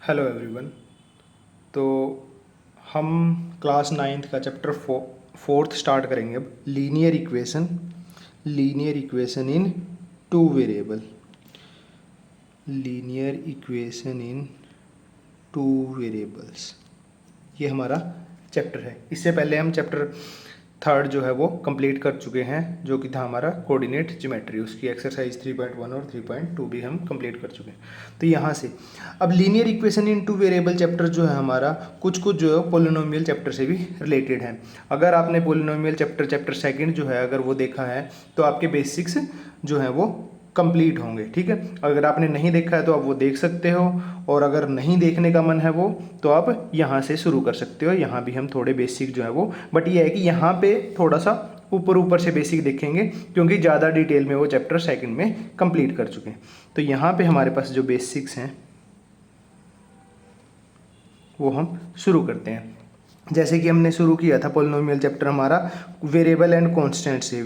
Hello everyone. तो हम class ninth का चैप्टर फोर्थ स्टार्ट करेंगे अब। Linear equation in two variable. Linear equation in two variables, ये हमारा चैप्टर है। इससे पहले हम चैप्टर थर्ड जो है वो कंप्लीट कर चुके हैं, जो कि था हमारा कोऑर्डिनेट ज्योमेट्री। उसकी एक्सरसाइज 3.1 और 3.2 भी हम कंप्लीट कर चुके हैं। तो यहाँ से अब linear equation in two variable chapter जो है हमारा कुछ जो है पोलिनोमियल चैप्टर से भी रिलेटेड है। अगर आपने पोलिनोमियल चैप्टर सेकंड जो है अगर वो देखा है तो आपके बेसिक्स जो है वो कंप्लीट होंगे। ठीक है, अगर आपने नहीं देखा है तो आप वो देख सकते हो, और अगर नहीं देखने का मन है वो तो आप यहाँ से शुरू कर सकते हो। यहाँ भी हम थोड़े बेसिक जो है वो, बट ये है कि यहाँ पे थोड़ा सा ऊपर से बेसिक देखेंगे क्योंकि ज़्यादा डिटेल में वो चैप्टर सेकंड में कंप्लीट कर चुके हैं। तो यहाँ पे हमारे पास जो बेसिक्स हैं वो हम शुरू करते हैं। जैसे कि हमने शुरू किया था पोलिनोमियल चैप्टर हमारा वेरिएबल एंड कॉन्स्टेंट से।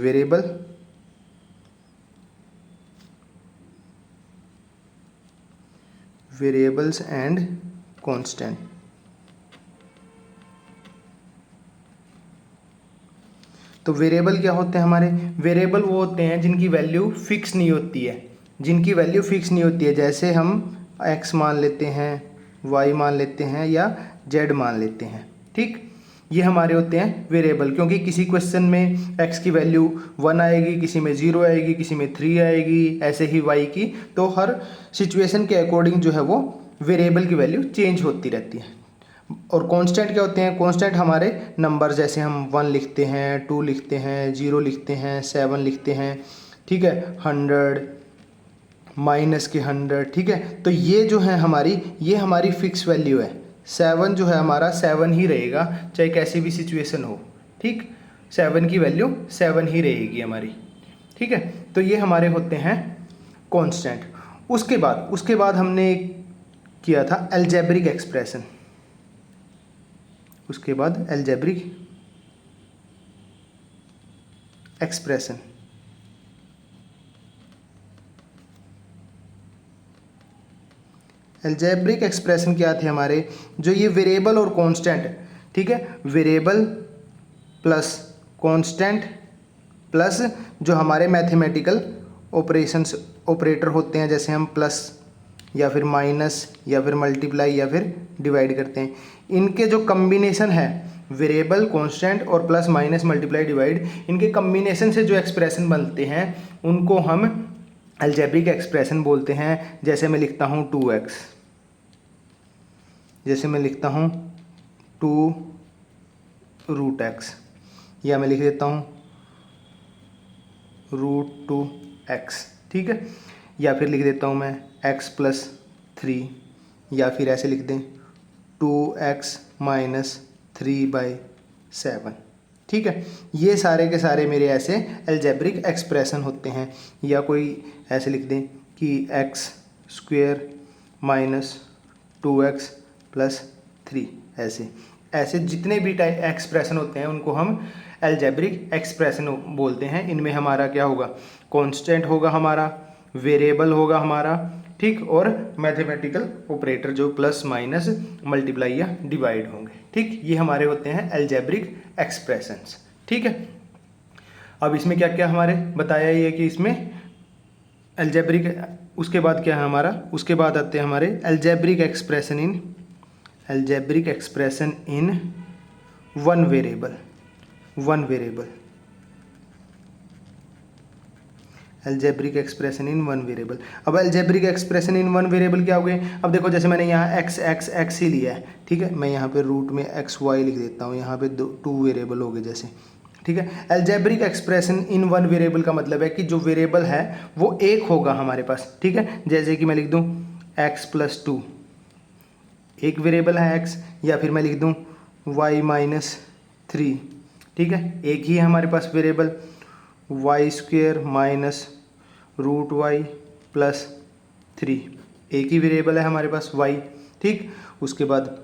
Variables and constant. तो वेरिएबल क्या होते हैं हमारे? वेरिएबल वो होते हैं जिनकी वैल्यू फिक्स नहीं होती है, जैसे हम x मान लेते हैं, y मान लेते हैं या z मान लेते हैं। ठीक, ये हमारे होते हैं वेरिएबल, क्योंकि किसी क्वेश्चन में x की वैल्यू 1 आएगी, किसी में 0 आएगी, किसी में 3 आएगी, ऐसे ही y की। तो हर सिचुएशन के अकॉर्डिंग जो है वो वेरिएबल की वैल्यू चेंज होती रहती है। और कांस्टेंट क्या होते हैं? कांस्टेंट हमारे नंबर, जैसे हम 1 लिखते हैं, 2 लिखते हैं, 0 लिखते हैं, 7 लिखते हैं। ठीक है, 100 माइनस के 100। ठीक है, तो ये जो है ये हमारी फिक्स वैल्यू है। 7 जो है हमारा 7 ही रहेगा, चाहे कैसी भी सिचुएशन हो। ठीक, 7 की वैल्यू 7 ही रहेगी हमारी। ठीक है, तो ये हमारे होते हैं कांस्टेंट। उसके बाद हमने किया था अलजेब्रिक एक्सप्रेशन। उसके बाद अलजेब्रिक एक्सप्रेशन। अलजेब्रिक एक्सप्रेशन क्या थे हमारे? जो ये वेरिएबल और कांस्टेंट, ठीक है, वेरिएबल प्लस कांस्टेंट प्लस जो हमारे मैथमेटिकल ऑपरेटर होते हैं, जैसे हम प्लस या फिर माइनस या फिर मल्टीप्लाई या फिर डिवाइड करते हैं, इनके जो कम्बिनेशन है वेरिएबल, कांस्टेंट और प्लस माइनस मल्टीप्लाई डिवाइड, इनके कम्बिनेशन से जो एक्सप्रेशन बनते हैं उनको हम अलजेब्रिक एक्सप्रेशन बोलते हैं। जैसे मैं लिखता हूँ 2x, जैसे मैं लिखता हूँ 2√x, या मैं लिख देता हूँ √2x। ठीक है, या फिर लिख देता हूँ मैं x + 3, या फिर ऐसे लिख दें 2x - 3/7। ठीक है, ये सारे के सारे मेरे ऐसे अलजेब्रिक एक्सप्रेशन होते हैं। या कोई ऐसे लिख दें कि x² - 2x + 3। ऐसे जितने भी टाइप एक्सप्रेशन होते हैं उनको हम अलजेब्रिक एक्सप्रेशन बोलते हैं। इनमें हमारा क्या होगा? कांस्टेंट होगा हमारा, वेरिएबल होगा हमारा, ठीक, और मैथमेटिकल ऑपरेटर जो प्लस माइनस मल्टीप्लाई या डिवाइड होंगे। ठीक, ये हमारे होते हैं अलजेब्रिक एक्सप्रेशंस। ठीक है, अब इसमें क्या क्या हमारे बताया ही है कि इसमें अलजेब्रिक, उसके बाद क्या है हमारा? उसके बाद आते हैं हमारे algebraic expression in one variable. Algebraic expression in one variable. अब algebraic expression in one variable क्या हो गए? अब देखो, जैसे मैंने यहाँ x ही लिया है। ठीक है, मैं यहाँ पे रूट में xy लिख देता हूँ, यहाँ पे 2 वेरिएबल हो गए जैसे। ठीक है, algebraic expression in one variable का मतलब है कि जो वेरिएबल है वो एक होगा हमारे पास। ठीक है, जैसे कि मैं लिख दूँ x + 2, एक वेरिएबल है x, या फिर मैं लिख दूँ y - 3। ठीक है, एक ही है हमारे पास वेरिएबल, y² - √y + 3, एक ही वेरिएबल है हमारे पास y। ठीक, उसके बाद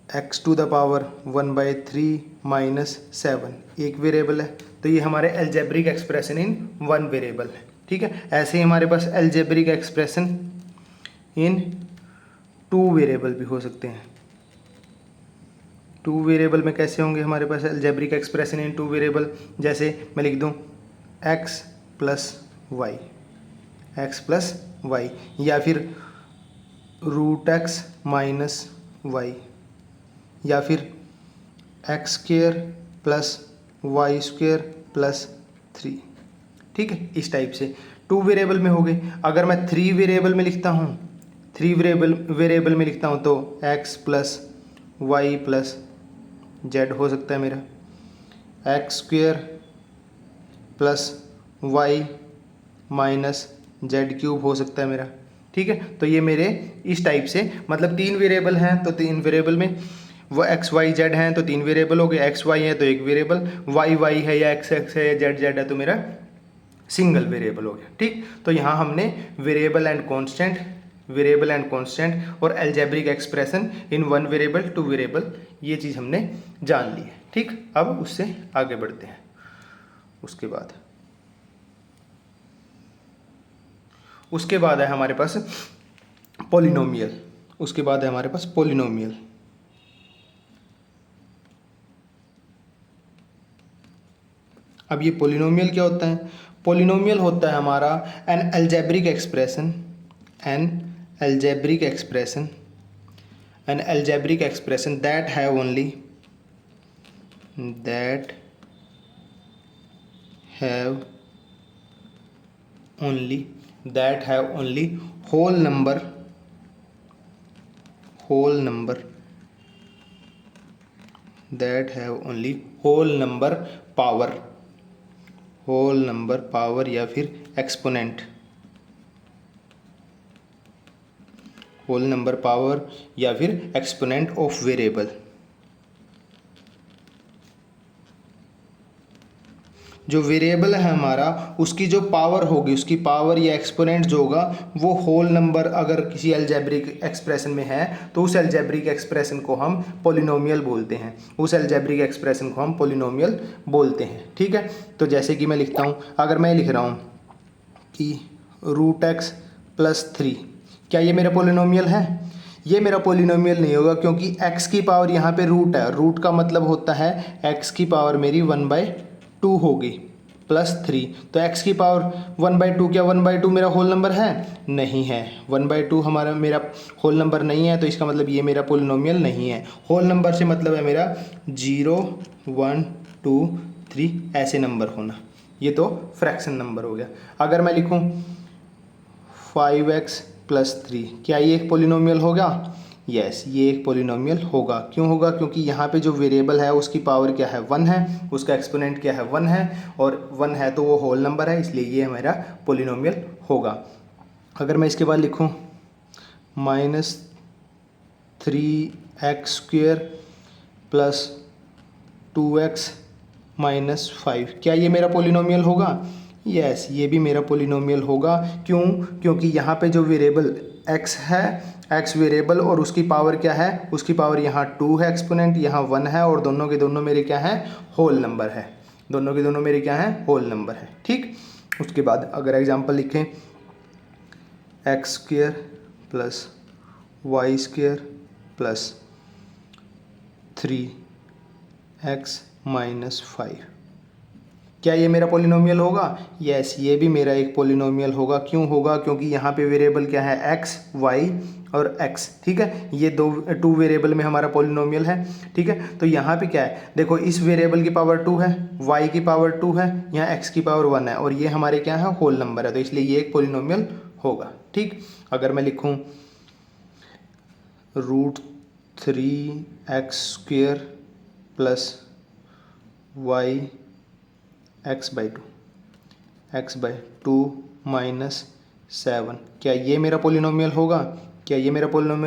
x⁻⁴ - 7, एक वेरिएबल है। तो ये हमारे algebraic expression in one variable है। ठीक है, ऐसे ही हमारे पास algebraic expression in two variable भी हो सकते हैं। टू वेरिएबल में कैसे होंगे हमारे पास algebraic expression in two variable, जैसे मैं लिख दूँ x plus y, x plus y, या फिर रूट एक्स माइनस वाई, या फिर x square plus y square plus three. ठीक है, इस टाइप से टू वेरिएबल में हो गए। अगर मैं थ्री वेरिएबल में लिखता हूँ, थ्री वेरिएबल में लिखता हूँ तो x plus y plus z हो सकता है मेरा, x square plus y minus z cube हो सकता है मेरा। ठीक है, तो ये मेरे इस टाइप से, मतलब तीन वेरिएबल हैं तो तीन वेरिएबल में वो एक्स वाई जेड हैं तो तीन वेरिएबल हो गए, एक्स वाई है तो एक वेरिएबल, वाई वाई है या एक्स एक्स है या जेड जेड है तो मेरा सिंगल वेरिएबल हो गया। ठीक, तो यहाँ हमने वेरिएबल एंड कांस्टेंट और algebraic expression in one variable two variable, ये चीज़ हमने जान ली है। ठीक, अब उससे आगे बढ़ते हैं। उसके बाद है हमारे पास पॉलिनोमियल। अब ये पॉलिनोमियल क्या होता है? पॉलिनोमियल होता है हमारा N algebraic expression that have only whole number power या फिर एक्सपोनेंट, होल नंबर पावर या फिर एक्सपोनेंट ऑफ वेरिएबल। जो वेरिएबल है हमारा उसकी जो पावर होगी, उसकी पावर या एक्सपोनेंट जो होगा वो होल नंबर अगर किसी अलजेब्रिक एक्सप्रेशन में है तो उस अलजेब्रिक एक्सप्रेशन को हम पॉलिनोमियल बोलते हैं। ठीक है, तो जैसे कि मैं लिखता हूँ, अगर मैं लिख रहा हूँ कि रूट एक्स प्लस थ्री, क्या ये मेरा पॉलिनोमियल है? ये मेरा पॉलिनोमियल नहीं होगा, क्योंकि x की पावर यहाँ पे रूट है, रूट का मतलब होता है x की पावर मेरी 1/2 होगी प्लस थ्री, तो x की पावर 1/2, क्या 1/2 मेरा होल नंबर है? नहीं है, 1/2 मेरा होल नंबर नहीं है, तो इसका मतलब ये मेरा पॉलिनोमियल नहीं है। होल नंबर से मतलब है मेरा 0 1 2 3 ऐसे नंबर होना, ये तो फ्रैक्शन नंबर हो गया। अगर मैं लिखूँ 5x प्लस थ्री, क्या ये एक पॉलिनोमियल होगा? यस, ये एक पॉलिनोमियल होगा। क्यों होगा? क्योंकि यहाँ पे जो वेरिएबल है उसकी पावर क्या है? 1 है, उसका एक्सपोनेंट क्या है? 1 है, और 1 है तो वो होल नंबर है, इसलिए ये हमारा पॉलिनोमियल होगा। अगर मैं इसके बाद लिखूँ -3x² प्लस 2x माइनस 5, क्या ये मेरा पॉलिनोमियल होगा? यस, ये भी मेरा पॉलिनोमियल होगा। क्यों? क्योंकि यहाँ पे जो वेरिएबल x है, x वेरिएबल, और उसकी पावर क्या है? उसकी पावर यहाँ 2 है, एक्सपोनेंट यहाँ 1 है, और दोनों के दोनों मेरे क्या हैं? होल नंबर है। होल नंबर है। ठीक, उसके बाद अगर एग्जांपल लिखें x² plus y² plus 3x minus 5, क्या ये मेरा पॉलिनोमियल होगा? यस, ये भी मेरा एक पॉलिनोमियल होगा। क्यों होगा? क्योंकि यहाँ पे वेरिएबल क्या है? x, y और x। ठीक है, ये टू वेरिएबल में हमारा पॉलिनोमियल है। ठीक है, तो यहाँ पे क्या है? देखो, इस वेरिएबल की पावर 2 है, y की पावर 2 है, यहाँ x की पावर 1 है, और ये हमारे क्या है? होल नंबर है, तो इसलिए ये एक पॉलिनोमियल होगा। ठीक, अगर मैं लिखूँ √3x² plus y x/2 minus 7, क्या ये मेरा पॉलिनोमियल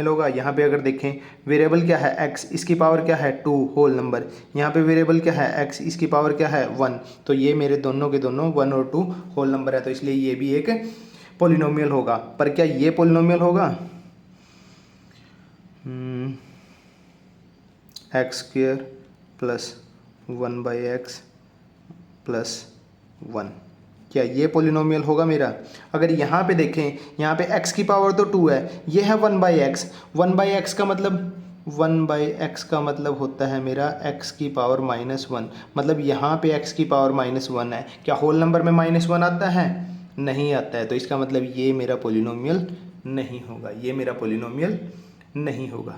होगा? यहाँ पे अगर देखें, वेरिएबल क्या है? x, इसकी पावर क्या है? 2, होल नंबर। यहाँ पे वेरिएबल क्या है? x, इसकी पावर क्या है? 1, तो ये मेरे दोनों के दोनों 1 और 2 होल नंबर है, तो इसलिए ये भी एक पॉलिनोमियल होगा। पर क्या ये पॉलिनोमियल होगा? x² प्लस 1/x प्लस 1, क्या ये पोलिनोमियल होगा मेरा? अगर यहाँ पे देखें, यहाँ पे x की पावर तो 2 है, ये है 1/x। 1/x का मतलब होता है मेरा x की पावर -1, मतलब यहाँ पे x की पावर -1 है। क्या होल नंबर में -1 आता है? नहीं आता है, तो इसका मतलब ये मेरा पोलिनोमियल नहीं होगा, ये मेरा पोलिनोमियल नहीं होगा।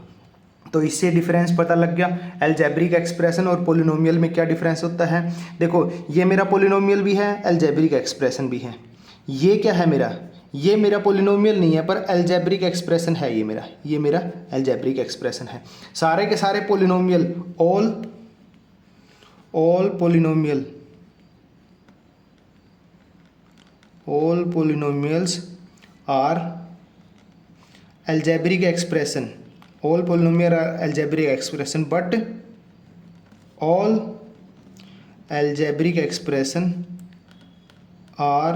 तो इससे डिफरेंस पता लग गया अलजेब्रिक एक्सप्रेशन और पोलिनोमियल में क्या डिफरेंस होता है। देखो ये मेरा पोलिनोमियल भी है, अलजेब्रिक एक्सप्रेशन भी है। ये क्या है मेरा? ये मेरा पोलिनोमियल नहीं है पर अलजेब्रिक एक्सप्रेशन है ये मेरा अलजेब्रिक एक्सप्रेशन है। सारे के सारे polynomial all polynomials are algebraic expression, all polynomial are algebraic expression, but all algebraic expression are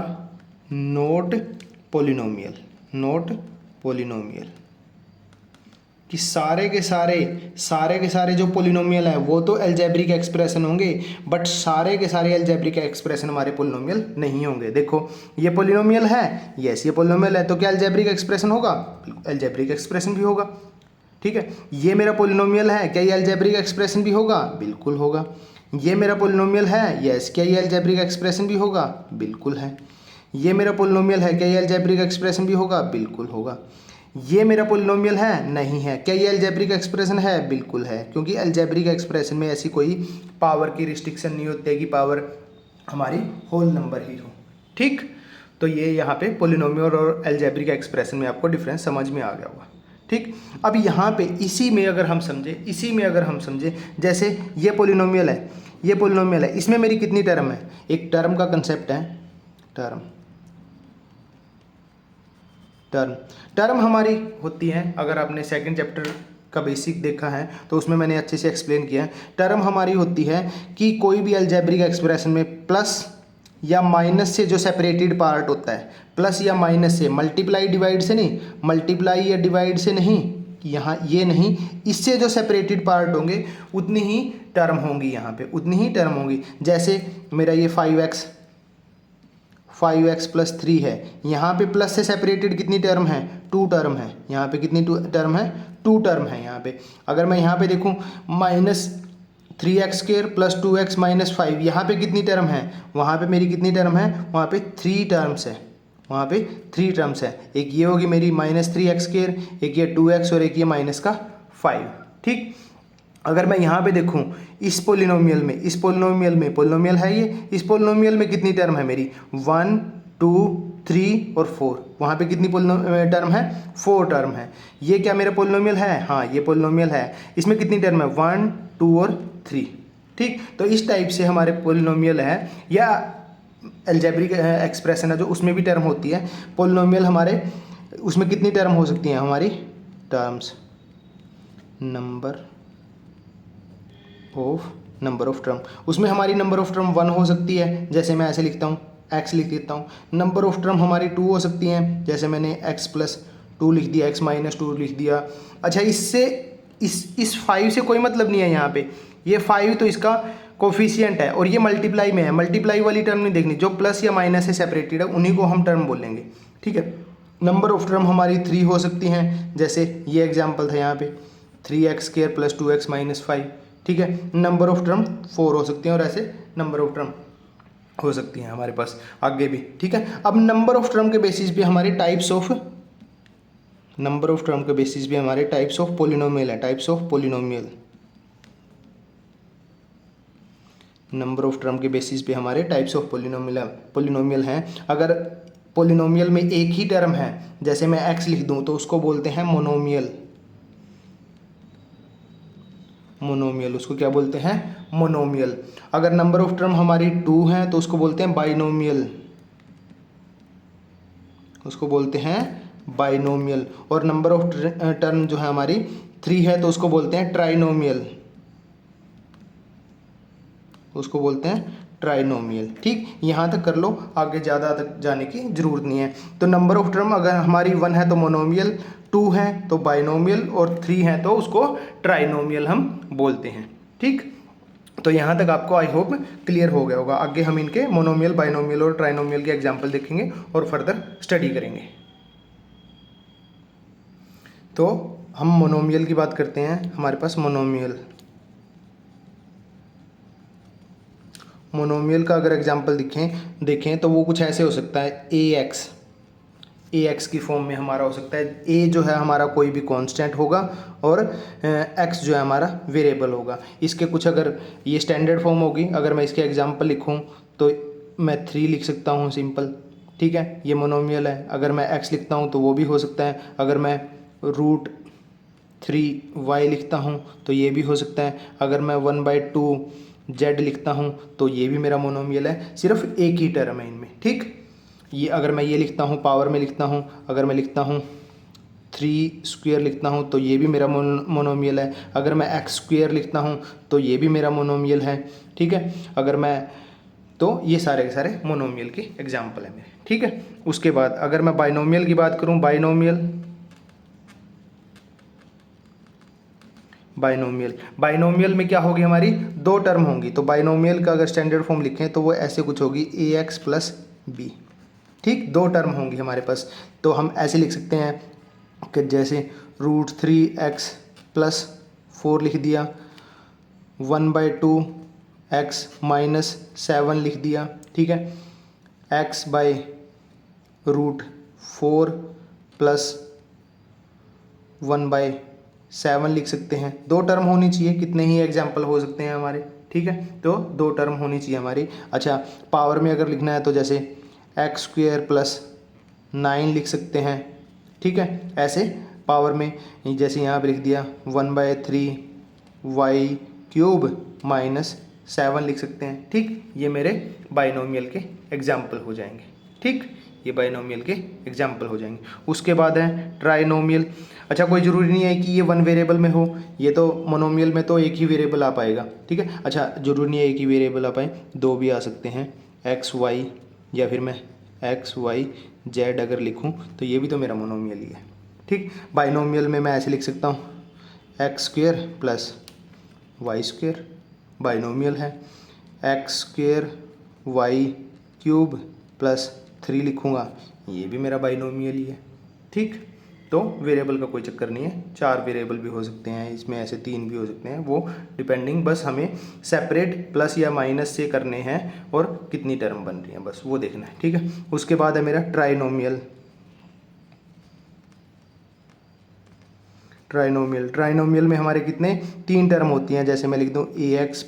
not polynomial कि सारे के सारे जो पोलिनोमियल है वो तो अलजेब्रिक एक्सप्रेशन होंगे, बट सारे के सारे अलजेब्रिक एक्सप्रेशन हमारे पोलिनोमियल नहीं होंगे। देखो ये पोलिनोमियल है, यस ये पोलिनोमियल है, तो क्या अलजेब्रिक एक्सप्रेशन होगा? अलजेब्रिक एक्सप्रेशन भी होगा। ठीक है, ये मेरा पोलिनोमियल है, क्या ये अलजेब्रिक एक्सप्रेशन भी होगा? बिल्कुल होगा। ये मेरा पोलिनोमियल है, यस, क्या ये अलजेब्रिक एक्सप्रेशन भी होगा? बिल्कुल है। ये मेरा पोलिनोमियल है, क्या ये अलजेब्रिक एक्सप्रेशन भी होगा? बिल्कुल होगा। ये मेरा पोलिनोमियल है, नहीं है, क्या ये अलजेब्रिक एक्सप्रेशन है? बिल्कुल है, क्योंकि अलजेब्रिक एक्सप्रेशन में ऐसी कोई पावर की रिस्ट्रिक्शन नहीं होती है कि पावर हमारी होल नंबर ही हो। ठीक, तो ये यहाँ पे पोलिनोमियल और अलजेब्रिक एक्सप्रेशन में आपको डिफरेंस समझ में आ गया होगा। ठीक, अब यहाँ पे इसी में अगर हम समझे जैसे ये पोलिनोमियल है, इसमें मेरी कितनी टर्म है? एक टर्म का कंसेप्ट है, टर्म हमारी होती है, अगर आपने सेकंड चैप्टर का बेसिक देखा है तो उसमें मैंने अच्छे से एक्सप्लेन किया है। टर्म हमारी होती है कि कोई भी अलजेब्रिक एक्सप्रेशन में प्लस या माइनस से जो सेपरेटेड पार्ट होता है, प्लस या माइनस से, मल्टीप्लाई डिवाइड से नहीं, मल्टीप्लाई या डिवाइड से नहीं, यहाँ ये नहीं, इससे जो सेपरेटेड पार्ट होंगे उतनी ही टर्म होंगी, यहाँ पे उतनी ही टर्म होंगी। जैसे मेरा ये 5x + 3 है, यहाँ पे प्लस से सेपरेटेड कितनी टर्म है? 2 टर्म है। यहाँ पे कितनी टर्म है? 2 टर्म है यहाँ पे। अगर मैं यहाँ पे देखूँ -3x² + 2x - 5, यहाँ पे कितनी टर्म है? वहाँ पे मेरी कितनी टर्म है? वहाँ पे 3 टर्म्स है, वहाँ पे 3 टर्म्स है। एक ये होगी मेरी -3x², एक ये 2x और एक ये -5। ठीक, अगर मैं यहाँ पे देखूँ इस पोलिनोमियल में पोलिनोमियल है ये, इस पोलिनोमियल में कितनी टर्म है मेरी? 1, 2, 3 और 4। वहाँ पे कितनी टर्म है? 4 टर्म है। ये क्या मेरा पोलिनोमियल है? हाँ ये पोलिनोमियल है। इसमें कितनी टर्म है? 1, 2 और 3। ठीक, तो इस टाइप से हमारे पोलिनोमियल है या अलजेब्रिक एक्सप्रेशन है जो उसमें भी टर्म होती है। पोलिनोमियल हमारे उसमें कितनी टर्म हो सकती हैं हमारी? टर्म्स, नंबर ऑफ टर्म, उसमें हमारी नंबर ऑफ टर्म 1 हो सकती है, जैसे मैं ऐसे लिखता हूँ, x लिख देता हूँ। नंबर ऑफ टर्म हमारी 2 हो सकती हैं, जैसे मैंने x + 2 लिख दिया, x - 2 लिख दिया। अच्छा, इससे इस 5 से कोई मतलब नहीं है यहाँ पे, ये 5 तो इसका कोफिशिएंट है और ये मल्टीप्लाई में है, मल्टीप्लाई वाली टर्म नहीं देखनी, जो प्लस या माइनस से सेपरेटेड है उन्हीं को हम टर्म बोलेंगे। ठीक है, नंबर ऑफ टर्म हमारी 3 हो सकती हैं, जैसे ये एग्जाम्पल था यहाँ पे 3x² + 2x - 5। ठीक है, नंबर ऑफ टर्म 4 हो सकती हैं और ऐसे नंबर ऑफ टर्म हो सकती हैं हमारे पास आगे भी। ठीक है, अब नंबर ऑफ टर्म के बेसिस पे हमारे टाइप्स ऑफ पोलिनोमियल है, types of polynomial. Number of term के बेसिस पे हमारे टाइप्स ऑफ पोलिनोमियल हैं। अगर पोलिनोमियल में एक ही टर्म है, जैसे मैं x लिख दूं तो उसको बोलते हैं मोनोमियल, उसको क्या बोलते हैं? मोनोमियल। अगर नंबर ऑफ टर्म हमारी 2 है तो उसको बोलते हैं बाइनोमियल, और नंबर ऑफ टर्म जो है हमारी 3 है तो उसको बोलते हैं ट्राइनोमियल, ठीक, यहाँ तक कर लो, आगे ज़्यादा तक जाने की ज़रूरत नहीं है। तो नंबर ऑफ टर्म अगर हमारी 1 है तो मोनोमियल, 2 है तो बाइनोमियल और 3 है तो उसको ट्राइनोमियल हम बोलते हैं। ठीक, तो यहाँ तक आपको आई होप क्लियर हो गया होगा। आगे हम इनके मोनोमियल, बाइनोमियल और ट्राइनोमियल के एग्जाम्पल देखेंगे और फर्दर स्टडी करेंगे। तो हम मोनोमियल की बात करते हैं। हमारे पास मोनोमियल का अगर एग्जाम्पल देखें तो वो कुछ ऐसे हो सकता है, ए एक्स की फॉर्म में हमारा हो सकता है। ए जो है हमारा कोई भी कांस्टेंट होगा और एक्स जो है हमारा वेरिएबल होगा। इसके कुछ, अगर ये स्टैंडर्ड फॉर्म होगी, अगर मैं इसके एग्जांपल लिखूं तो मैं 3 लिख सकता हूं सिंपल, ठीक है, ये मोनोमियल है। अगर मैं एक्स लिखता हूं तो वो भी हो सकता है। अगर मैं √3y लिखता हूं तो ये भी हो सकता है। अगर मैं 1/2 z लिखता हूं तो ये भी मेरा मोनोमियल है। सिर्फ एक ही टर्म है इनमें, ठीक। ये अगर मैं ये लिखता हूँ, पावर में लिखता हूँ, अगर मैं लिखता हूँ 3² लिखता हूँ तो ये भी मेरा मोनोमियल है। अगर मैं x² लिखता हूँ तो ये भी मेरा मोनोमियल है, ठीक है। अगर मैं, तो ये सारे के सारे मोनोमियल के एग्जाम्पल है मेरे, ठीक है। उसके बाद अगर मैं बाइनोमियल की बात करूँ, बाइनोमियल में क्या होगी, हमारी 2 टर्म होंगी। तो बाइनोमियल का अगर स्टैंडर्ड फॉर्म लिखें तो वो ऐसे कुछ होगी, ax + b, ठीक। 2 टर्म होंगी हमारे पास। तो हम ऐसे लिख सकते हैं कि जैसे √3x + 4 लिख दिया, 1/2x - 7 लिख दिया, ठीक है। x/√4 + 1/7 लिख सकते हैं। 2 टर्म होनी चाहिए, कितने ही एग्जाम्पल हो सकते हैं हमारे, ठीक है। तो 2 टर्म होनी चाहिए हमारी। अच्छा, पावर में अगर लिखना है तो जैसे x² + 9 लिख सकते हैं, ठीक है। ऐसे पावर में जैसे यहाँ पे लिख दिया 1/3y³ - 7 लिख सकते हैं, ठीक। ये मेरे बाइनोमियल के एग्जाम्पल हो जाएंगे, ठीक। ये बाइनोमियल के एग्जाम्पल हो जाएंगे। उसके बाद है ट्राइनोमियल। अच्छा, कोई ज़रूरी नहीं है कि ये 1 वेरिएबल में हो, ये तो मोनोमियल में तो एक ही वेरिएबल आ पाएगा, ठीक है। अच्छा, ज़रूरी नहीं है एक ही वेरिएबल आ पाए, 2 भी आ सकते हैं, x y, या फिर मैं x y z अगर लिखूं तो ये भी तो मेरा मोनोमियल ही है, ठीक। बाइनोमियल में मैं ऐसे लिख सकता हूँ, x² + y² बाइनोमियल है। x² y³ + 3 लिखूँगा, ये भी मेरा बाइनोमियल ही है, ठीक। तो वेरिएबल का कोई चक्कर नहीं है, 4 वेरिएबल भी हो सकते हैं इसमें, ऐसे 3 भी हो सकते हैं, वो डिपेंडिंग, बस हमें सेपरेट प्लस या माइनस से करने हैं और कितनी टर्म बन रही है, बस वो देखना है, ठीक है। उसके बाद है मेरा ट्राइनोमियल में हमारे कितने, 3 टर्म होती हैं। जैसे मैं लिख दूँ ax +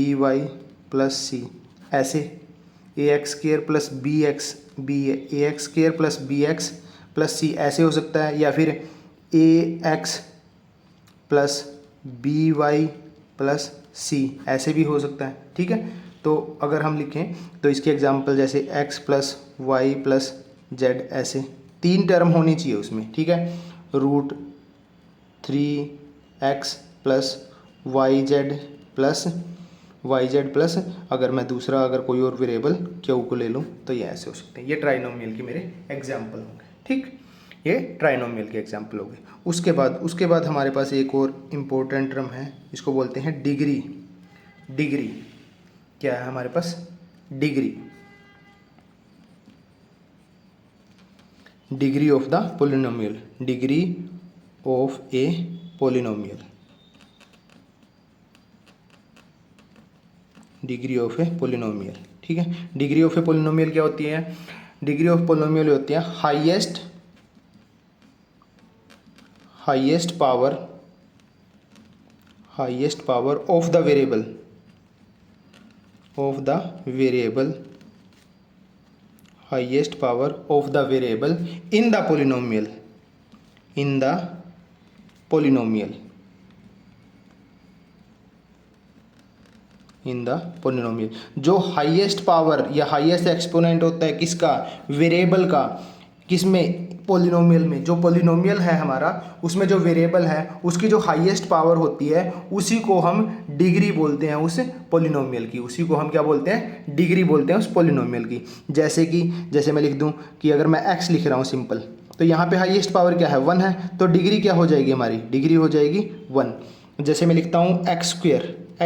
by + c, ऐसे ax² + bx + c ऐसे हो सकता है, या फिर ax + by + c ऐसे भी हो सकता है, ठीक है। तो अगर हम लिखें तो इसके एग्जांपल जैसे x + y + z, ऐसे 3 टर्म होनी चाहिए उसमें, ठीक है। √3x + yz प्लस अगर मैं दूसरा, अगर कोई और वेरिएबल क्यू को ले लूँ तो ये ऐसे हो सकते हैं। ये ट्राइनोमियल के मेरे एग्जाम्पल होंगे, ठीक। ये ट्राइनोमियल के एग्जाम्पल हो गए। उसके बाद हमारे पास एक और इम्पोर्टेंट टर्म है, इसको बोलते हैं डिग्री। क्या है हमारे पास, degree of the polynomial, degree of a polynomial, degree of a polynomial, ठीक है। डिग्री ऑफ ए पोलिनोमियल क्या होती है, डिग्री ऑफ पोलिनोमियल होती है highest power of the variable, highest power of the variable in the polynomial, जो highest power या highest exponent होता है किसका, वेरिएबल का, किसमें, पोलिनोमियल में। जो पोलिनोमियल है हमारा, उसमें जो वेरिएबल है उसकी जो हाईएस्ट पावर होती है उसी को हम डिग्री बोलते हैं, उस पोलिनोमियल की, उसी को हम क्या बोलते हैं, डिग्री बोलते हैं उस पोलिनोमियल की। जैसे मैं लिख दूं कि अगर मैं x लिख रहा हूं सिंपल, तो यहाँ पे हाईएस्ट पावर क्या है 1 है, तो डिग्री क्या हो जाएगी हमारी, डिग्री हो जाएगी 1। जैसे मैं लिखता हूँ एक्स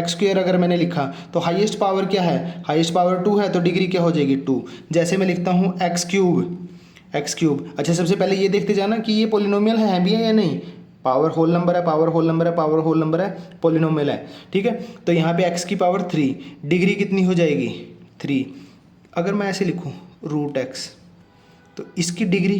स्क्वेयर अगर मैंने लिखा तो हाईएस्ट पावर क्या है, हाईएस्ट पावर 2 है, तो डिग्री क्या हो जाएगी 2। जैसे मैं लिखता हूँ एक्स क्यूब। अच्छा सबसे पहले ये देखते जाना कि ये पॉलिनोमियल है भी है या नहीं, पावर होल नंबर है, पावर होल नंबर है, पावर होल नंबर है, पॉलिनोमियल है, ठीक है। तो यहाँ पे x की पावर 3, डिग्री कितनी हो जाएगी 3। अगर मैं ऐसे लिखूँ रूट x, तो इसकी डिग्री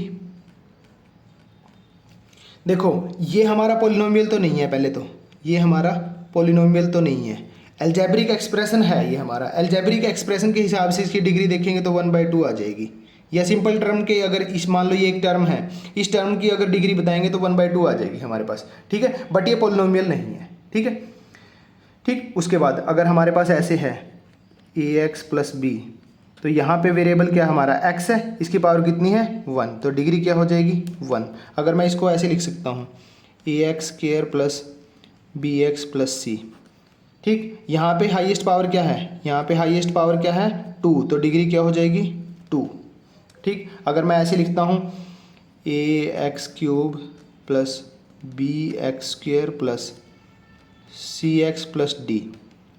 देखो, ये हमारा पॉलिनोमियल तो नहीं है, पहले तो ये हमारा पॉलिनोमियल तो नहीं है, अलजेब्रिक एक्सप्रेशन है ये हमारा। अलजेब्रिक एक्सप्रेशन के हिसाब से इसकी डिग्री देखेंगे तो 1/2 आ जाएगी, या सिंपल टर्म के अगर इस मान लो ये एक टर्म है, इस टर्म की अगर डिग्री बताएंगे तो 1/2 आ जाएगी हमारे पास, ठीक है। बट ये पॉलिनोमियल नहीं है, ठीक है। ठीक, उसके बाद अगर हमारे पास ऐसे है ax + b, तो यहाँ पे वेरिएबल क्या हमारा x है, इसकी पावर कितनी है 1, तो डिग्री क्या हो जाएगी 1। अगर मैं इसको ऐसे लिख सकता हूँ ax² + bx + c, ठीक। यहाँ पे हाईएस्ट पावर क्या है, यहाँ पे हाईएस्ट पावर क्या है 2, तो डिग्री क्या हो जाएगी 2, ठीक। अगर मैं ऐसे लिखता हूँ ax³ + bx² + cx + d,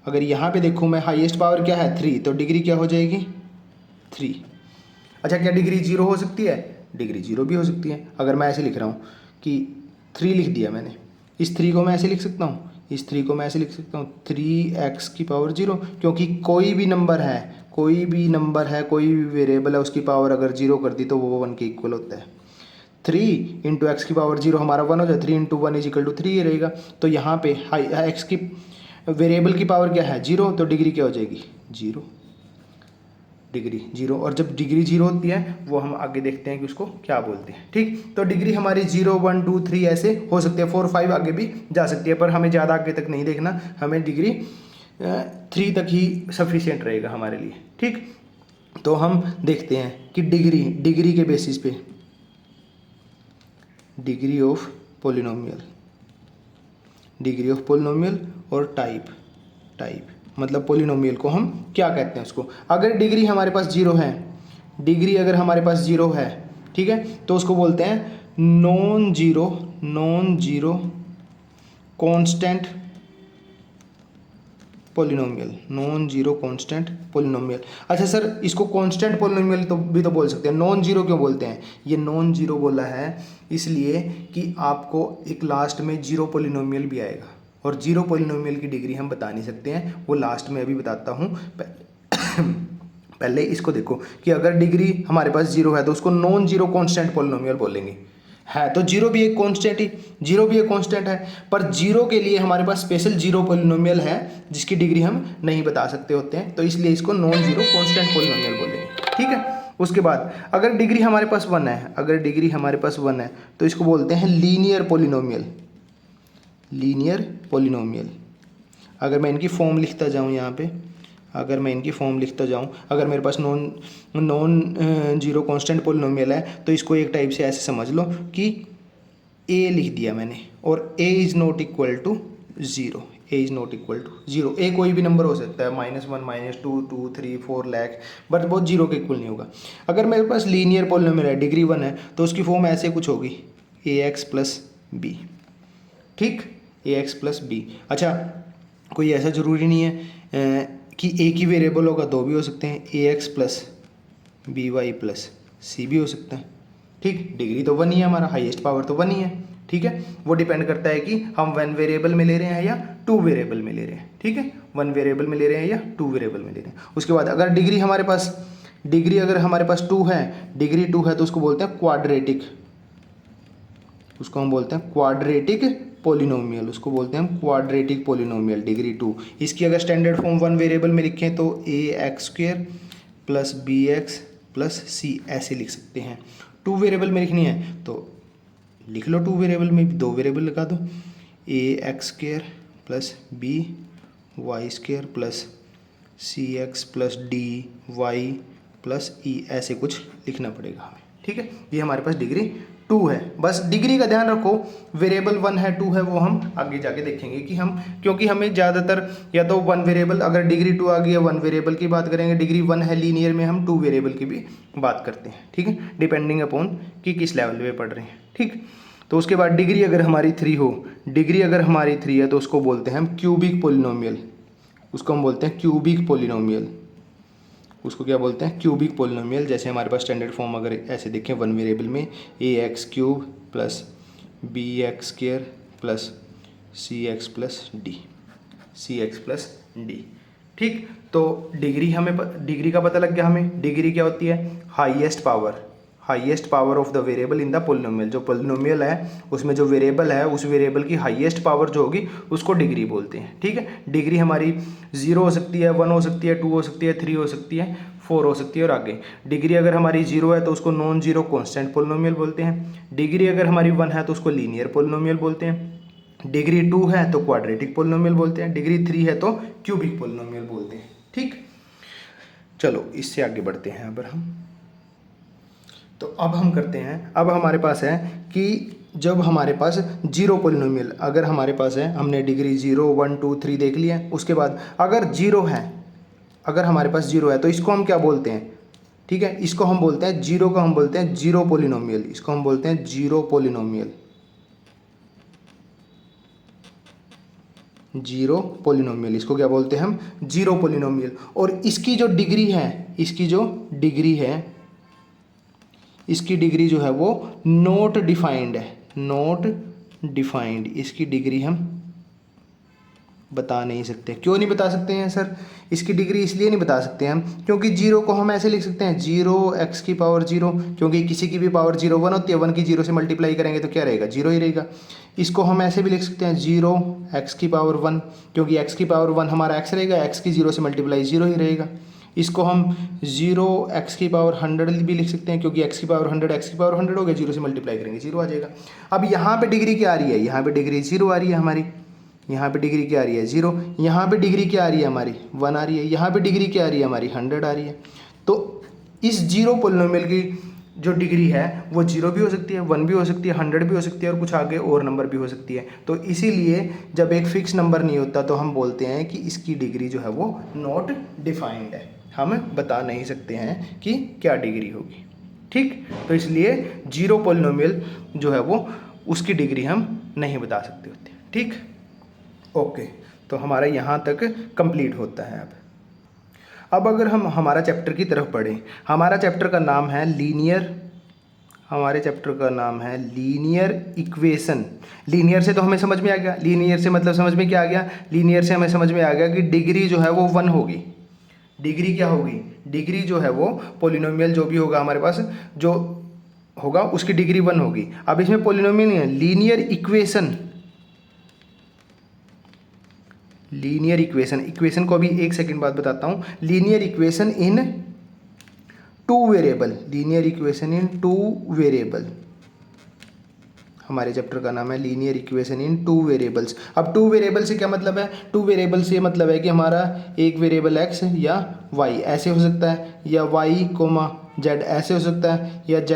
अगर यहाँ पे देखूँ मैं हाईएस्ट पावर क्या है 3, तो डिग्री क्या हो जाएगी 3। अच्छा क्या डिग्री 0 हो सकती है, डिग्री 0 भी हो सकती है। अगर मैं ऐसे लिख रहा हूँ कि 3 लिख दिया मैंने, इस 3 को मैं ऐसे लिख सकता हूँ, इस 3 को मैं ऐसे लिख सकता हूँ 3x की पावर 0, क्योंकि कोई भी नंबर है, कोई भी वेरिएबल है, उसकी पावर अगर 0 कर दी तो वो 1 के इक्वल होता है। 3 × x की पावर 0 हमारा 1 हो जाए, 3 × 1 = 3 ही रहेगा। तो यहाँ पे x की वेरिएबल की पावर क्या है 0, तो डिग्री क्या हो जाएगी 0, डिग्री 0। और जब डिग्री 0 होती है वो हम आगे देखते हैं कि उसको क्या बोलते हैं, ठीक। तो डिग्री हमारी 0, 1, 2, 3 ऐसे हो सकती है, 4, 5 आगे भी जा सकती है, पर हमें ज़्यादा आगे तक नहीं देखना, हमें डिग्री 3 तक ही सफिशिएंट रहेगा हमारे लिए, ठीक। तो हम देखते हैं कि डिग्री के बेसिस पे डिग्री ऑफ पोलिनोमियल और टाइप मतलब पोलिनोमियल को हम क्या कहते हैं उसको। अगर डिग्री हमारे पास 0 है, डिग्री अगर हमारे पास 0 है, ठीक है, तो उसको बोलते हैं non zero constant polynomial, non zero constant polynomial. अच्छा सर इसको कांस्टेंट पॉलिनोमियल तो भी तो बोल सकते हैं, नॉन जीरो क्यों बोलते हैं, ये नॉन जीरो बोला है इसलिए कि आपको एक लास्ट में जीरो पॉलिनोमियल भी आएगा, और जीरो पॉलिनोमियल की डिग्री हम बता नहीं सकते हैं, वो लास्ट में अभी बताता हूँ। पहले इसको देखो कि अगर डिग्री हमारे पास 0 है तो उसको नॉन जीरो कांस्टेंट पॉलिनोमियल बोलेंगे, है तो जीरो भी एक कांस्टेंट है, पर जीरो के लिए हमारे पास स्पेशल जीरो पॉलिनोमियल है जिसकी डिग्री हम नहीं बता सकते होते हैं, तो इसलिए इसको नॉन जीरो कांस्टेंट पॉलिनोमियल बोलेंगे, ठीक है। उसके बाद अगर डिग्री हमारे पास 1 है, तो इसको बोलते हैं लीनियर पॉलिनोमियल। अगर मैं इनकी फॉर्म लिखता जाऊँ यहाँ पे, अगर मेरे पास नॉन जीरो कांस्टेंट पॉलिनोमियल है, तो इसको एक टाइप से ऐसे समझ लो कि a लिख दिया मैंने, और a is not equal to 0, a कोई भी नंबर हो सकता है, -1 -2 2 3 4 लाख, बट वो 0 के इक्वल नहीं होगा। अगर मेरे पास लीनियर पॉलिनोमियल है, डिग्री 1 है, तो उसकी फॉर्म ऐसे कुछ होगी ax + b, ठीक, ax + b। अच्छा कोई ऐसा ज़रूरी नहीं है कि एक ही वेरिएबल होगा, दो भी हो सकते हैं, ax + by + c भी हो सकता है, ठीक। डिग्री तो 1 ही है हमारा, हाईएस्ट पावर तो 1 ही है, ठीक है। वो डिपेंड करता है कि हम 1 वेरिएबल में ले रहे हैं या 2 वेरिएबल में ले रहे हैं, ठीक है, 1 वेरिएबल में ले रहे हैं या 2 वेरिएबल में ले रहे हैं। उसके बाद अगर डिग्री हमारे पास 2 है, डिग्री 2 है, तो उसको बोलते हैं क्वाड्रेटिक, पॉलिनोमियल, डिग्री 2। इसकी अगर स्टैंडर्ड फॉर्म 1 वेरिएबल में लिखें तो ax² + bx + c ऐसे लिख सकते हैं। 2 वेरिएबल में लिखनी है तो लिख लो 2 वेरिएबल में, 2 वेरिएबल लगा दो, ax² + by² + cx + dy + e ऐसे कुछ लिखना पड़ेगा हमें, ठीक है। ये हमारे पास डिग्री 2 है। बस डिग्री का ध्यान रखो, वेरिएबल 1 है 2 है वो हम आगे जाके देखेंगे कि हम, क्योंकि हमें ज़्यादातर या तो 1 वेरिएबल, अगर डिग्री 2 आ गई है 1 वेरिएबल की बात करेंगे, डिग्री 1 है लीनियर में हम 2 वेरिएबल की भी बात करते हैं, ठीक है, डिपेंडिंग अपॉन कि किस लेवल पे पढ़ रहे हैं, ठीक। तो उसके बाद डिग्री अगर हमारी 3 हो, डिग्री अगर हमारी 3 है तो उसको बोलते हैं हम क्यूबिक पोलिनोमियल, उसको हम बोलते हैं क्यूबिक पोलिनोमियल, उसको क्या बोलते हैं, क्यूबिक पोलिनोमियल। जैसे हमारे पास स्टैंडर्ड फॉर्म अगर ऐसे देखें 1 वेरिएबल में ax³ plus bx² plus cx plus D, ठीक। तो डिग्री हमें डिग्री का पता लग गया हमें। डिग्री क्या होती है, highest power of the variable in the polynomial. जो पोलिनोमियल है उसमें जो वेरिएबल है उस वेरिएबल की हाईएस्ट पावर जो होगी उसको डिग्री बोलते हैं, ठीक है। डिग्री हमारी 0 हो सकती है, 1 हो सकती है, 2 हो सकती है, 3 हो सकती है, 4 हो सकती है और आगे। डिग्री अगर हमारी 0 है तो उसको नॉन जीरो कॉन्स्टेंट पोलिनोमियल बोलते हैं। डिग्री अगर हमारी 1 है तो उसको लीनियर पोलिनोमियल बोलते हैं। डिग्री 2 है तो क्वाड्रेटिक पोलिनोमियल बोलते हैं। डिग्री 3 है तो क्यूबिक पोलिनोमियल बोलते हैं, ठीक। चलो इससे आगे बढ़ते हैं। अब हम तो अब हम करते हैं, अब हमारे पास है कि जब हमारे पास 0 पोलिनोमियल अगर हमारे पास है, हमने डिग्री 0 1 2 3 देख लिया। उसके बाद अगर 0 है, अगर हमारे पास 0 है तो इसको हम क्या बोलते हैं, ठीक है, इसको हम बोलते हैं 0 को हम बोलते हैं 0 पोलिनोमियल, इसको हम बोलते हैं 0 पोलिनोमियल, 0 पोलिनोमियल, इसको क्या बोलते हैं हम, 0 पोलिनोमियल। और इसकी जो डिग्री है, इसकी जो डिग्री है, इसकी डिग्री जो है वो नॉट डिफाइंड है, नॉट डिफाइंड। इसकी डिग्री हम बता नहीं सकते। क्यों नहीं बता सकते हैं सर, इसकी डिग्री इसलिए नहीं बता सकते हम क्योंकि 0 को हम ऐसे लिख सकते हैं 0x⁻0, क्योंकि किसी की भी पावर 0 1 होती है, 1 की 0 से मल्टीप्लाई करेंगे तो क्या रहेगा, 0 ही रहेगा। इसको हम ऐसे भी लिख सकते हैं 0x⁻1, क्योंकि x⁻1 हमारा x रहेगा, x की 0 से मल्टीप्लाई 0 ही रहेगा। इसको हम 0x⁻100 भी लिख सकते हैं, क्योंकि x⁻100 हो गया, 0 से मल्टीप्लाई करेंगे 0 आ जाएगा। अब यहाँ पे डिग्री क्या आ रही है, यहाँ पे डिग्री 0 आ रही है हमारी, यहाँ पे डिग्री क्या आ रही है 0, यहाँ पे डिग्री क्या आ रही है हमारी 1 आ रही है, यहाँ पे डिग्री क्या आ रही है हमारी 100 आ रही है। तो इस 0 पोलिनोमियल की जो डिग्री है वो 0 भी हो सकती है, 1 भी हो सकती है, 100 भी हो सकती है और कुछ आगे और नंबर भी हो सकती है। तो इसीलिए जब एक फिक्स नंबर नहीं होता तो हम बोलते हैं कि इसकी डिग्री जो है वो नॉट डिफाइंड है, हम बता नहीं सकते हैं कि क्या डिग्री होगी, ठीक। तो इसलिए 0 पोलिनोमियल जो है वो उसकी डिग्री हम नहीं बता सकते होते, ठीक। ओके, तो हमारा यहाँ तक कंप्लीट होता है। अब अगर हम हमारा चैप्टर की तरफ पढ़ें, हमारा चैप्टर का नाम है लीनियर, हमारे चैप्टर का नाम है लीनियर इक्वेशन। लीनियर से तो हमें समझ में आ गया, लीनियर से मतलब समझ में क्या आ गया, लीनियर से हमें समझ में आ गया कि डिग्री जो है वो 1 होगी। डिग्री क्या होगी, डिग्री जो है वो पोलिनोमियल जो भी होगा हमारे पास जो होगा उसकी डिग्री 1 होगी। अब इसमें पोलिनोमियल नहीं है, linear equation, linear equation, equation को अभी एक सेकंड बाद बताता हूँ। लीनियर इक्वेशन इन 2 वेरिएबल, लीनियर इक्वेशन इन 2 वेरिएबल, हमारे चैप्टर का नाम है लीनियर इक्वेशन इन 2 वेरिएबल्स। अब 2 वेरिएबल से क्या मतलब है, 2 वेरिएबल से मतलब है कि हमारा एक वेरिएबल x या y ऐसे हो सकता है, या y, z ऐसे हो सकता है, या z,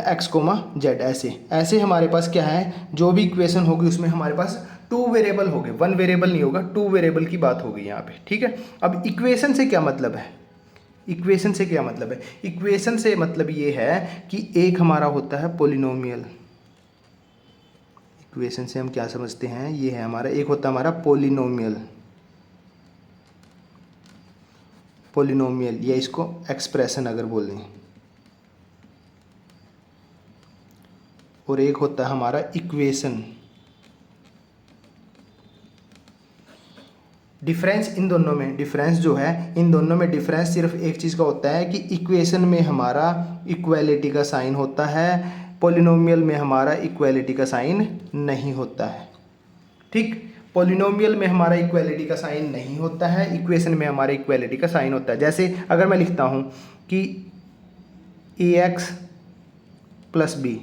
x, z ऐसे हमारे पास क्या है, जो भी इक्वेशन होगी उसमें हमारे पास 2 वेरिएबल हो गए, 1 वेरिएबल नहीं होगा, 2 वेरिएबल की बात होगी यहाँ पे, ठीक है। अब इक्वेशन से क्या मतलब है, इक्वेशन से क्या मतलब है, इक्वेशन से मतलब ये है कि एक हमारा होता है पोलिनोमियल। इक्वेशन से हम क्या समझते हैं, ये है हमारा, एक होता है हमारा पोलिनोमियल, पोलिनोमियल या इसको एक्सप्रेशन अगर बोलें, और एक होता है हमारा इक्वेशन। डिफरेंस इन दोनों में, डिफरेंस जो है इन दोनों में, डिफरेंस सिर्फ एक चीज़ का होता है कि इक्वेशन में हमारा इक्वालिटी का साइन होता है, पोलिनोमियल में हमारा इक्वालिटी का साइन नहीं होता है, ठीक। पोलिनोमियल में हमारा इक्वालिटी का साइन नहीं होता है, इक्वेशन में हमारा इक्वालिटी का साइन होता है। जैसे अगर मैं लिखता हूँ कि ax plus b,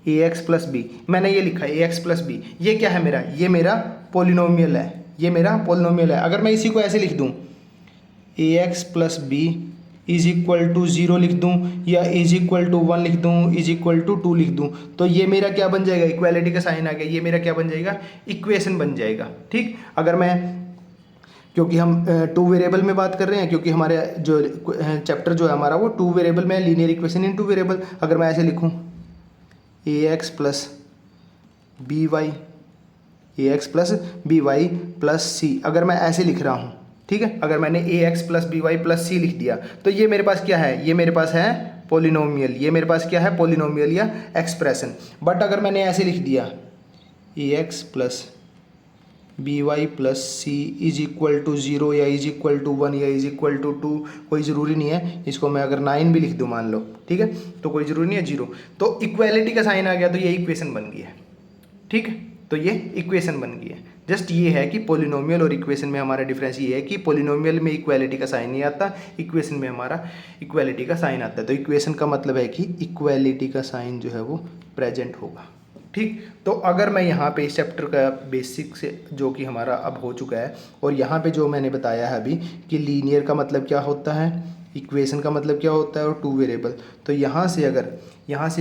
ax plus b, मैंने ये लिखा है ax प्लस बी, ये क्या है मेरा, ये मेरा पोलिनोमियल है, ये मेरा पोलिनोमियल है। अगर मैं इसी को ऐसे लिख दूँ ax plus b is equal to 0 लिख दूं या इज इक्वल टू 1 लिख दूं, इज इक्वल टू 2 लिख दूं, तो ये मेरा क्या बन जाएगा, इक्वालिटी का साइन आ गया, ये मेरा क्या बन जाएगा, इक्वेशन बन जाएगा। ठीक, अगर मैं, क्योंकि हम टू वेरिएबल में बात कर रहे हैं, क्योंकि हमारे जो चैप्टर जो है हमारा वो टू वेरिएबल में, linear equation in two variable. अगर मैं ऐसे लिखूं a x plus b y, a x plus b y plus c, अगर मैं ऐसे लिख रहा हूँ, ठीक है, अगर मैंने a x plus b y plus c लिख दिया तो ये मेरे पास क्या है, ये मेरे पास है पोलिनोमियल, ये मेरे पास क्या है, पोलिनोमियल या एक्सप्रेशन। बट अगर मैंने ऐसे लिख दिया a x plus b y plus c is equal to 0 या इज इक्वल टू 1 या इज इक्वल टू 2, कोई ज़रूरी नहीं है, इसको मैं अगर 9 भी लिख दूँ मान लो, ठीक है, तो कोई ज़रूरी नहीं है 0, तो इक्वालिटी का साइन आ गया तो ये इक्वेशन बन गई है। ठीक है, तो ये इक्वेशन बन गई है। जस्ट ये है कि पोलिनोमियल और इक्वेशन में हमारा डिफरेंस ये है कि पोलिनोमियल में इक्वालिटी का साइन नहीं आता, इक्वेशन में हमारा इक्वालिटी का साइन आता है। तो इक्वेशन का मतलब है कि इक्वालिटी का साइन जो है वो प्रेजेंट होगा। ठीक, तो अगर मैं यहाँ पे इस चैप्टर का बेसिक से जो कि हमारा अब हो चुका है, और यहाँ पे जो मैंने बताया है अभी कि लीनियर का मतलब क्या होता है, इक्वेशन का मतलब क्या होता है और टू वेरिएबल, तो यहाँ से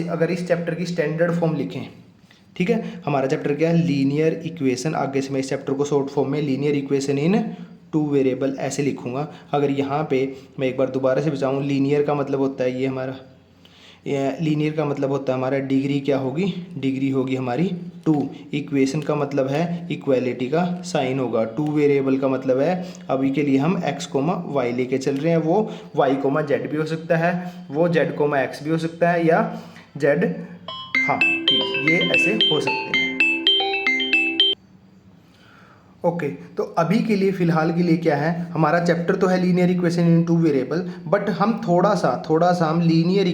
अगर इस चैप्टर की स्टैंडर्ड फॉर्म लिखें, ठीक है, हमारा चैप्टर क्या है, लीनियर इक्वेशन, आगे से मैं इस चैप्टर को शॉर्ट फॉर्म में linear equation in two variable ऐसे लिखूंगा। अगर यहाँ पे मैं एक बार दोबारा से बताऊँ, लीनियर का मतलब होता है ये हमारा, लीनियर का मतलब होता है हमारा डिग्री क्या होगी, डिग्री होगी हमारी 2, इक्वेशन का मतलब है इक्वालिटी का साइन होगा, टू वेरिएबल का मतलब है अभी के लिए हम x कोमा y लेके चल रहे हैं, वो y कोमा z भी हो सकता है, वो z कोमा x भी हो सकता है, या z, हाँ ठीक, ये ऐसे हो सकते हैं। ओके, तो अभी के लिए फ़िलहाल के लिए क्या है, हमारा चैप्टर तो है linear equation in two variable, but हम थोड़ा सा हम लीनियर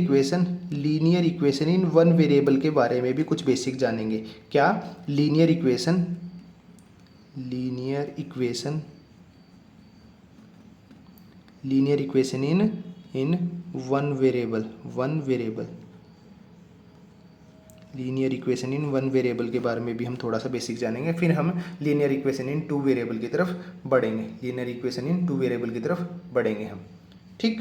इक्वेशन इन वन वेरिएबल के बारे में भी कुछ बेसिक जानेंगे। क्या, लीनियर इक्वेशन इन वन वेरिएबल, लीनियर इक्वेशन इन वन वेरिएबल के बारे में भी हम थोड़ा सा बेसिक जानेंगे, फिर हम linear equation in two variable की तरफ बढ़ेंगे, हम। ठीक।